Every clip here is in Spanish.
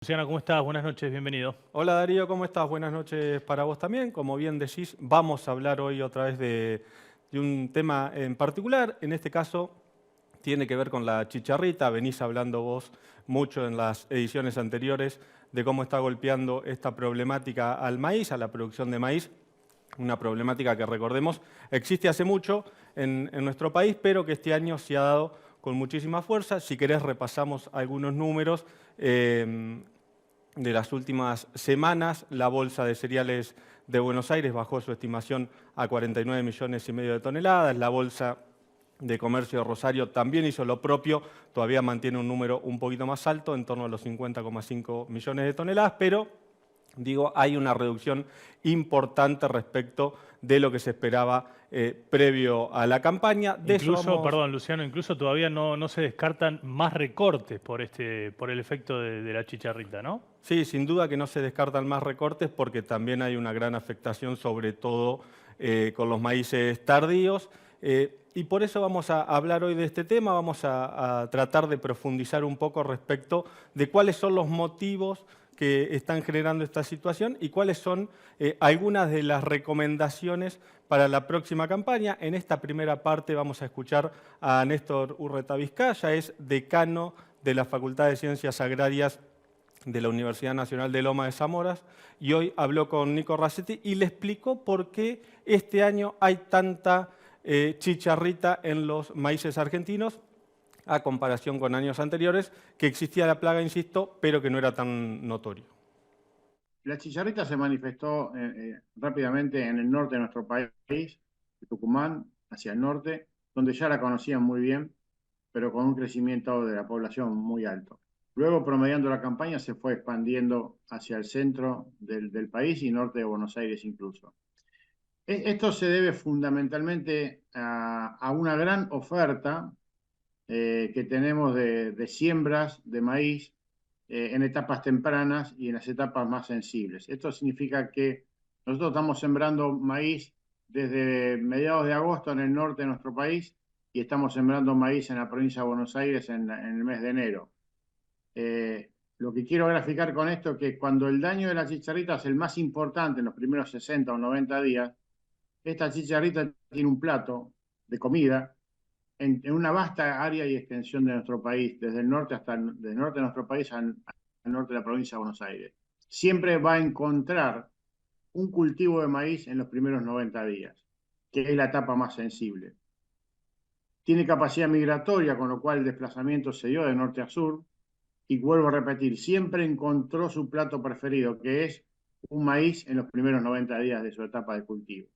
Luciano, ¿cómo estás? Buenas noches, bienvenido. Hola Darío, ¿cómo estás? Buenas noches para vos también. Como bien decís, vamos a hablar hoy otra vez de un tema en particular. En este caso tiene que ver con la chicharrita. Venís hablando vos mucho en las ediciones anteriores de cómo está golpeando esta problemática al maíz, a la producción de maíz. Una problemática que, recordemos, existe hace mucho en nuestro país, pero que este año se ha dado con muchísima fuerza. Si querés, repasamos algunos números de las últimas semanas. La Bolsa de Cereales de Buenos Aires bajó su estimación a 49,5 millones de toneladas. La Bolsa de Comercio de Rosario también hizo lo propio, todavía mantiene un número un poquito más alto, en torno a los 50,5 millones de toneladas, pero digo, hay una reducción importante respecto de lo que se esperaba previo a la campaña. De eso Incluso, vamos. perdón, Luciano, incluso todavía no se descartan más recortes por el efecto de la chicharrita, ¿no? Sí, sin duda que no se descartan más recortes porque también hay una gran afectación, sobre todo con los maíces tardíos. Y por eso vamos a hablar hoy de este tema, vamos a tratar de profundizar un poco respecto de cuáles son los motivos que están generando esta situación y cuáles son algunas de las recomendaciones para la próxima campaña. En esta primera parte vamos a escuchar a Néstor Urreta Vizcaya, es decano de la Facultad de Ciencias Agrarias de la Universidad Nacional de Loma de Zamora, y hoy habló con Nico Racetti y le explicó por qué este año hay tanta chicharrita en los maíces argentinos a comparación con años anteriores, que existía la plaga, insisto, pero que no era tan notorio. La chicharrita se manifestó rápidamente en el norte de nuestro país, de Tucumán, hacia el norte, donde ya la conocían muy bien, pero con un crecimiento de la población muy alto. Luego, promediando la campaña, se fue expandiendo hacia el centro del país y norte de Buenos Aires incluso. Esto se debe fundamentalmente a una gran oferta que tenemos de siembras de maíz en etapas tempranas y en las etapas más sensibles. Esto significa que nosotros estamos sembrando maíz desde mediados de agosto en el norte de nuestro país y estamos sembrando maíz en la provincia de Buenos Aires en el mes de enero. Lo que quiero graficar con esto es que cuando el daño de la chicharrita es el más importante en los primeros 60 o 90 días, esta chicharrita tiene un plato de comida en una vasta área y extensión de nuestro país, desde el norte desde el norte de nuestro país al norte de la provincia de Buenos Aires. Siempre va a encontrar un cultivo de maíz en los primeros 90 días, que es la etapa más sensible. Tiene capacidad migratoria, con lo cual el desplazamiento se dio de norte a sur, y vuelvo a repetir, siempre encontró su plato preferido, que es un maíz en los primeros 90 días de su etapa de cultivo.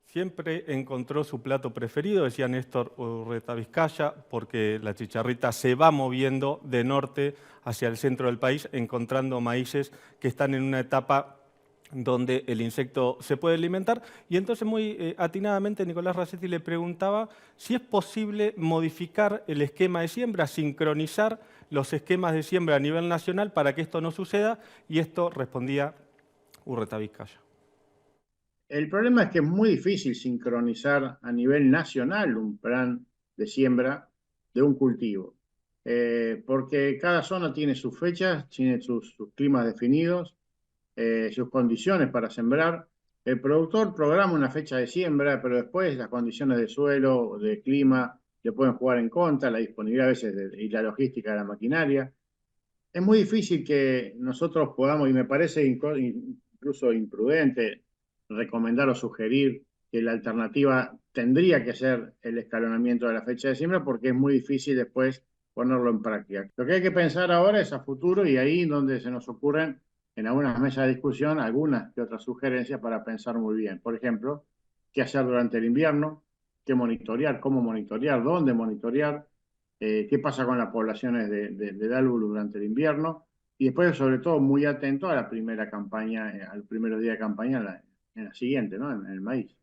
Siempre encontró su plato preferido, decía Néstor Urreta Vizcaya, porque la chicharrita se va moviendo de norte hacia el centro del país, encontrando maíces que están en una etapa donde el insecto se puede alimentar. Y entonces muy atinadamente Nicolás Racetti le preguntaba si es posible modificar el esquema de siembra, sincronizar los esquemas de siembra a nivel nacional para que esto no suceda, y esto respondía Urreta Vizcaya. El problema es que es muy difícil sincronizar a nivel nacional un plan de siembra de un cultivo, porque cada zona tiene sus fechas, tiene sus climas definidos, sus condiciones para sembrar. El productor programa una fecha de siembra, pero después las condiciones de suelo, de clima, le pueden jugar en contra, la disponibilidad a veces y la logística de la maquinaria. Es muy difícil que nosotros podamos, y me parece incluso imprudente, recomendar o sugerir que la alternativa tendría que ser el escalonamiento de la fecha de siembra, porque es muy difícil después ponerlo en práctica. Lo que hay que pensar ahora es a futuro, y ahí donde se nos ocurren en algunas mesas de discusión algunas que otras sugerencias para pensar muy bien. Por ejemplo, qué hacer durante el invierno, qué monitorear, cómo monitorear, dónde monitorear, qué pasa con las poblaciones de Dálvulo durante el invierno, y después, sobre todo, muy atento a la primera campaña, al primer día de campaña en la siguiente, ¿no? En el maíz.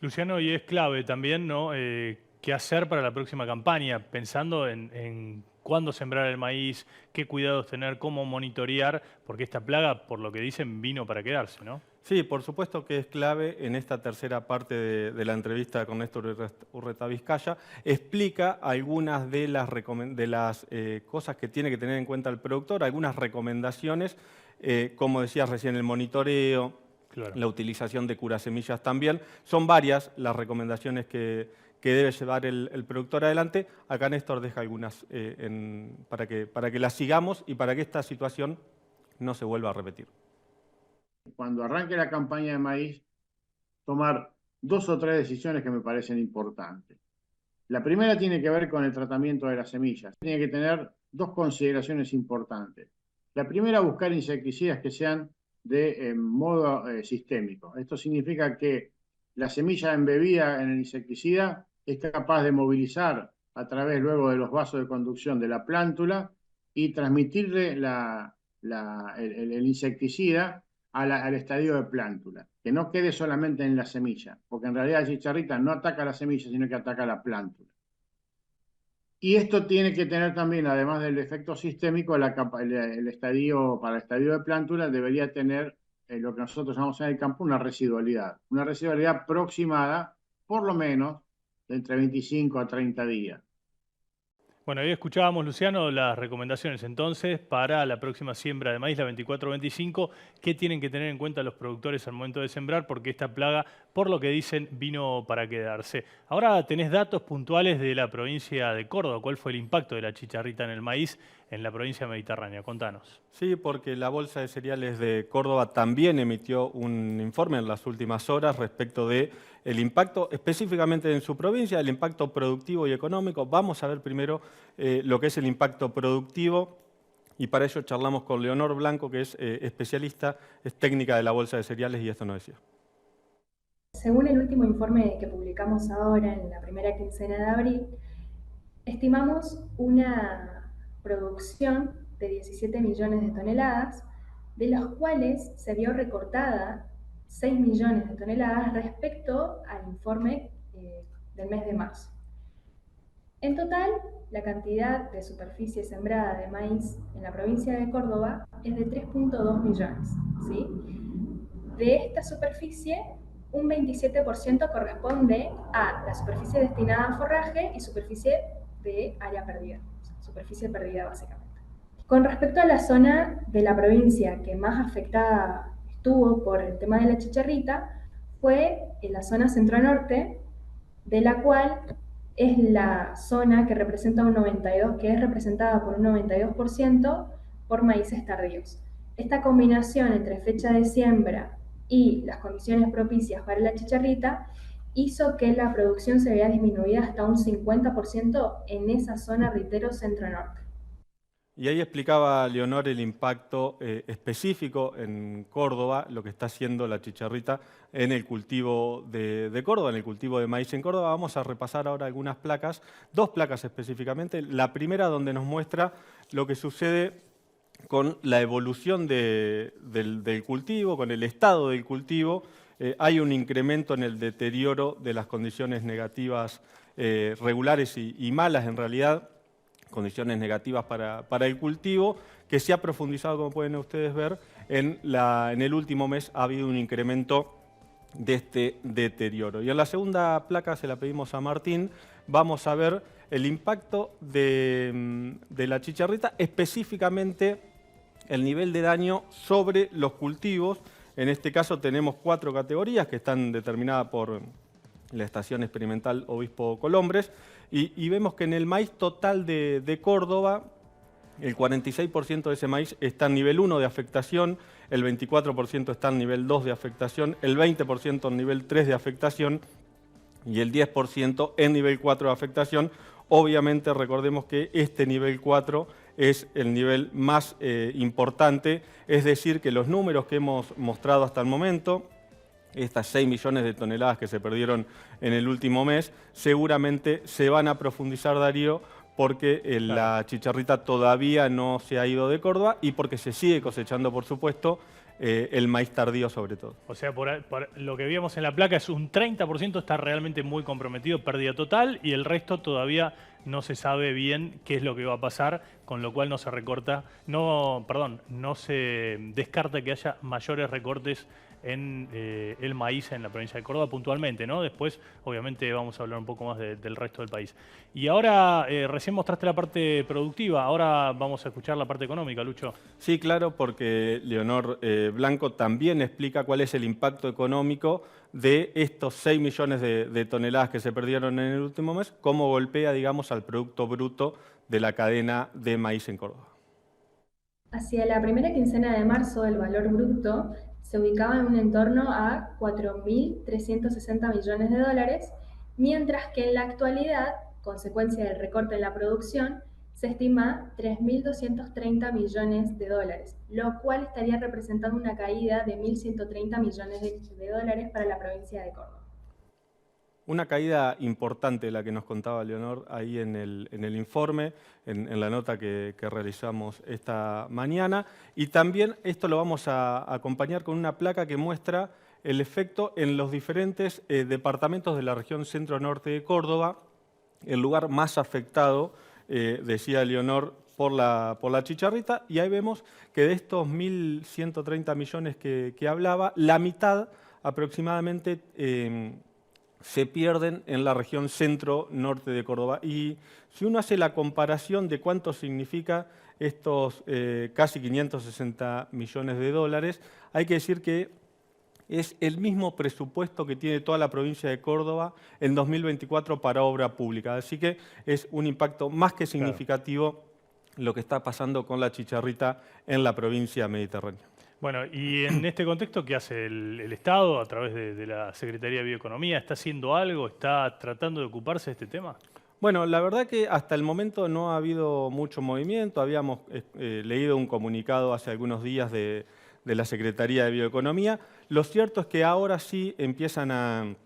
Luciano, y es clave también, ¿no? ¿Qué hacer para la próxima campaña? Pensando en cuándo sembrar el maíz, qué cuidados tener, cómo monitorear, porque esta plaga, por lo que dicen, vino para quedarse, ¿no? Sí, por supuesto que es clave en esta tercera parte de la entrevista con Néstor Urreta Vizcaya. Explica algunas de las cosas que tiene que tener en cuenta el productor, algunas recomendaciones, como decías recién, el monitoreo, Claro. la utilización de curasemillas también. Son varias las recomendaciones que debe llevar el productor adelante. Acá Néstor deja algunas para que las sigamos y para que esta situación no se vuelva a repetir. Cuando arranque la campaña de maíz, tomar 2 o 3 decisiones que me parecen importantes. La primera tiene que ver con el tratamiento de las semillas. Tiene que tener 2 consideraciones importantes. La primera, buscar insecticidas que sean de modo sistémico. Esto significa que la semilla embebida en el insecticida es capaz de movilizar a través luego de los vasos de conducción de la plántula y transmitirle el insecticida al estadio de plántula, que no quede solamente en la semilla, porque en realidad la chicharrita no ataca la semilla, sino que ataca la plántula. Y esto tiene que tener también, además del efecto sistémico, el estadio, para el estadio de plántula debería tener lo que nosotros llamamos en el campo una residualidad aproximada, por lo menos, de entre 25 a 30 días. Bueno, ahí escuchábamos, Luciano, las recomendaciones entonces para la próxima siembra de maíz, la 24-25. ¿Qué tienen que tener en cuenta los productores al momento de sembrar? Porque esta plaga, por lo que dicen, vino para quedarse. Ahora tenés datos puntuales de la provincia de Córdoba. ¿Cuál fue el impacto de la chicharrita en el maíz en la provincia mediterránea? Contanos. Sí, porque la Bolsa de Cereales de Córdoba también emitió un informe en las últimas horas respecto de el impacto específicamente en su provincia, el impacto productivo y económico. Vamos a ver primero lo que es el impacto productivo y para ello charlamos con Leonor Blanco, que es especialista, es técnica de la Bolsa de Cereales y esto nos decía. Según el último informe que publicamos ahora en la primera quincena de abril, estimamos una producción de 17 millones de toneladas, de los cuales se vio recortada 6 millones de toneladas respecto al informe del mes de marzo. En total, la cantidad de superficie sembrada de maíz en la provincia de Córdoba es de 3.2 millones. ¿Sí? De esta superficie, un 27% corresponde a la superficie destinada a forraje y superficie de área perdida, superficie perdida básicamente. Con respecto a la zona de la provincia que más afectada estuvo por el tema de la chicharrita, fue en la zona centro-norte, de la cual es la zona que representa que es representada por un 92% por maíces tardíos. Esta combinación entre fecha de siembra y las condiciones propicias para la chicharrita hizo que la producción se vea disminuida hasta un 50% en esa zona, reitero, centro-norte. Y ahí explicaba Leonor el impacto específico en Córdoba, lo que está haciendo la chicharrita en el cultivo de Córdoba, en el cultivo de maíz en Córdoba. Vamos a repasar ahora algunas placas, 2 placas específicamente. La primera donde nos muestra lo que sucede con la evolución del cultivo, con el estado del cultivo. Hay un incremento en el deterioro de las condiciones negativas regulares y malas en realidad, condiciones negativas para el cultivo, que se ha profundizado, como pueden ustedes ver, en el último mes ha habido un incremento de este deterioro. Y en la segunda placa, se la pedimos a Martín, vamos a ver el impacto de la chicharrita, específicamente el nivel de daño sobre los cultivos. En este caso tenemos 4 categorías que están determinadas por la Estación Experimental Obispo Colombres, y vemos que en el maíz total de Córdoba, el 46% de ese maíz está en nivel 1 de afectación, el 24% está en nivel 2 de afectación, el 20% en nivel 3 de afectación y el 10% en nivel 4 de afectación. Obviamente recordemos que este nivel 4 es el nivel más importante, es decir, que los números que hemos mostrado hasta el momento, estas 6 millones de toneladas que se perdieron en el último mes, seguramente se van a profundizar, Darío, porque la chicharrita todavía no se ha ido de Córdoba y porque se sigue cosechando, por supuesto, el maíz tardío sobre todo. O sea, por lo que vimos en la placa es un 30% está realmente muy comprometido, pérdida total, y el resto todavía no se sabe bien qué es lo que va a pasar, con lo cual no se recorta, no se descarta que haya mayores recortes en el maíz en la provincia de Córdoba puntualmente, ¿no? Después, obviamente, vamos a hablar un poco más del resto del país. Y ahora, recién mostraste la parte productiva, ahora vamos a escuchar la parte económica, Lucho. Sí, claro, porque Leonor Blanco también explica cuál es el impacto económico de estos 6 millones de toneladas que se perdieron en el último mes, cómo golpea, digamos, al Producto Bruto de la cadena de maíz en Córdoba. Hacia la primera quincena de marzo, el valor bruto se ubicaba en un entorno a 4.360 millones de dólares, mientras que en la actualidad, consecuencia del recorte en la producción, se estima 3.230 millones de dólares, lo cual estaría representando una caída de 1.130 millones de dólares para la provincia de Córdoba. Una caída importante la que nos contaba Leonor ahí en el informe, en la nota que realizamos esta mañana. Y también esto lo vamos a acompañar con una placa que muestra el efecto en los diferentes departamentos de la región centro-norte de Córdoba, el lugar más afectado, decía Leonor, por la chicharrita. Y ahí vemos que de estos 1.130 millones que hablaba, la mitad aproximadamente se pierden en la región centro-norte de Córdoba. Y si uno hace la comparación de cuánto significa estos casi 560 millones de dólares, hay que decir que es el mismo presupuesto que tiene toda la provincia de Córdoba en 2024 para obra pública. Así que es un impacto más que significativo lo que está pasando con la chicharrita en la provincia mediterránea. Bueno, y en este contexto, ¿qué hace el Estado a través de la Secretaría de Bioeconomía? ¿Está haciendo algo? ¿Está tratando de ocuparse de este tema? Bueno, la verdad que hasta el momento no ha habido mucho movimiento. Habíamos leído un comunicado hace algunos días de la Secretaría de Bioeconomía. Lo cierto es que ahora sí empiezan a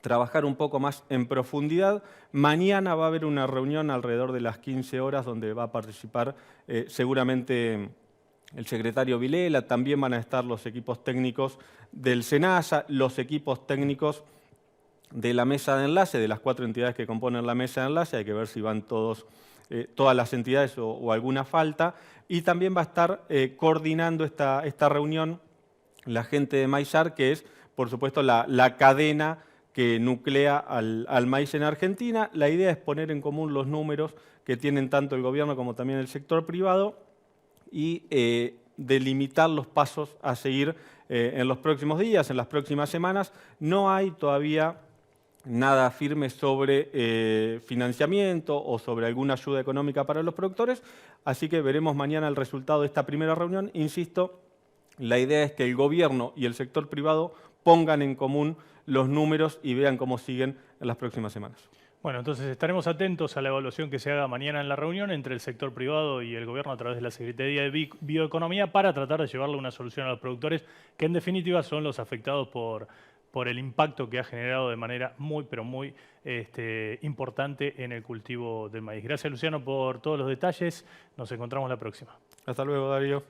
trabajar un poco más en profundidad. Mañana va a haber una reunión alrededor de las 15 horas donde va a participar seguramente el secretario Vilela, también van a estar los equipos técnicos del SENASA, los equipos técnicos de la mesa de enlace, de las 4 entidades que componen la mesa de enlace, hay que ver si van todas las entidades o alguna falta, y también va a estar coordinando esta reunión la gente de Maizar, que es, por supuesto, la cadena que nuclea al maíz en Argentina. La idea es poner en común los números que tienen tanto el gobierno como también el sector privado, y delimitar los pasos a seguir en los próximos días, en las próximas semanas. No hay todavía nada firme sobre financiamiento o sobre alguna ayuda económica para los productores, así que veremos mañana el resultado de esta primera reunión. Insisto, la idea es que el gobierno y el sector privado pongan en común los números y vean cómo siguen en las próximas semanas. Bueno, entonces estaremos atentos a la evaluación que se haga mañana en la reunión entre el sector privado y el gobierno a través de la Secretaría de Bioeconomía para tratar de llevarle una solución a los productores, que en definitiva son los afectados por el impacto que ha generado de manera muy, pero muy importante en el cultivo del maíz. Gracias, Luciano, por todos los detalles. Nos encontramos la próxima. Hasta luego, Darío.